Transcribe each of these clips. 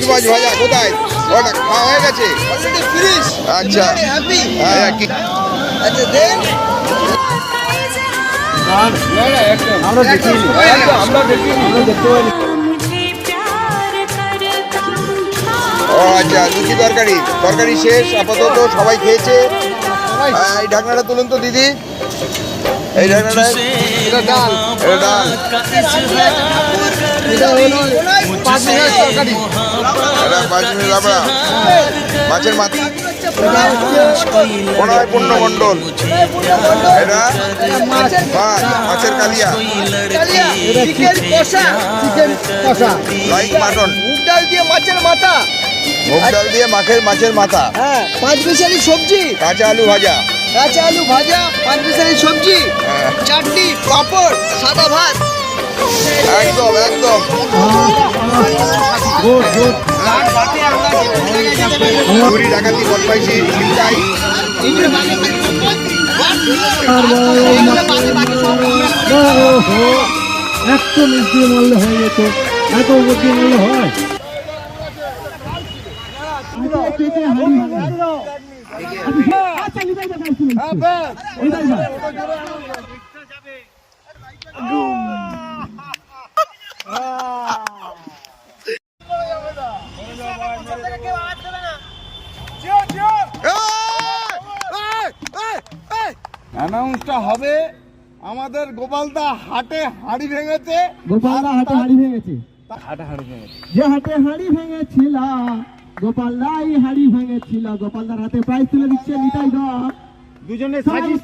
শুটকি মাছ ভাজা কোথায়? ওটা খাওয়া হয়ে গেছে? আচ্ছা হ্যাঁ কি আচ্ছা দেন আমরা দেখিনি, আমরা দেখতে পাইনি। ও আচ্ছা, লুচি তরকারি শেষ আপাতত, সবাই খেয়েছে। এই ঢাকনাটা তুলুন তো দিদি, এই ঢাকনাটা। এটা ডাল, এটা ডাল, এটা হলো পাঁচমিশালি তরকারি, এটা পাঁচমিশালি লাবড়া, মাছের মাথা, কোনায় পূর্ণমণ্ডল, এটা মাছের কালিয়া, চিকেন কষা, লাইক মাটন, মুগ ডাল দিয়ে মাছের মাথা, মুগ ডাল দিয়ে মাছের মাথা, হ্যাঁ পাঁচমিশালি সবজি, কাঁচা আলু ভাজা, পাঁচমিশালি সবজি, চাটনি, পাঁপড়, সাদা ভাত। একদম চুরি ডাকাতি বদমাইশি চিন্তাই। একটু মিষ্টি মারলে হয়ে যেত, এত মিষ্টি মারলে হয়। অ্যানাউন্সটা হবে আমাদের গোপালদা হাটে হাঁড়ি ভেঙেছে। গোপালদা হাটে হাঁড়ি ভেঙেছে, যে হাটে হাঁড়ি ভেঙেছিল গোপালদাই হাঁড়ি ভেঙেছিল। গোপালদার হাতে প্রাইজ তুলে দিচ্ছে নিতাই দা, দুজনে প্রাইজ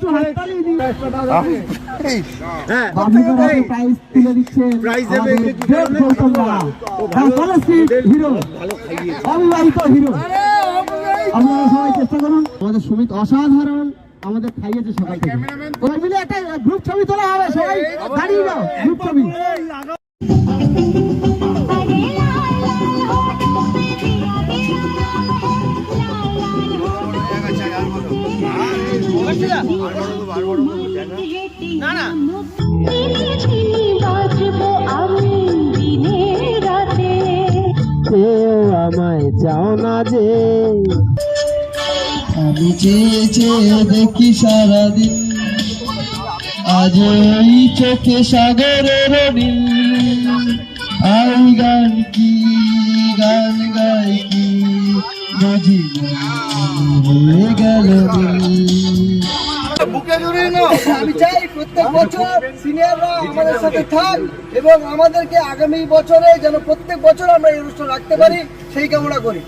তুলে দিচ্ছে হিরো, অবিবাহিত হিরো। আপনারা সবাই চেষ্টা করুন। আমাদের সুমিত অসাধারণ আমাদের খাইয়েছে সকাল থেকে। ওরা মিলে একটা গ্রুপ ছবি তোলা হবে, সবাই দাঁড়িয়ে যাও, গ্রুপ ছবি। আমায় চাও না যে, আমি চেয়ে চেয়ে দেখি সারাদিন, আজ ওই চোখে সাগরের নীল। আই গান কি গান গাই কি বুঝি হয়ে গেল আমি চাই প্রত্যেক বছর সিনিয়ররা আমাদের সাথে থাক এবং আমাদেরকে আগামী বছরে যেন প্রত্যেক বছর আমরা এই অনুষ্ঠান রাখতে পারি, সেই কামনা করি।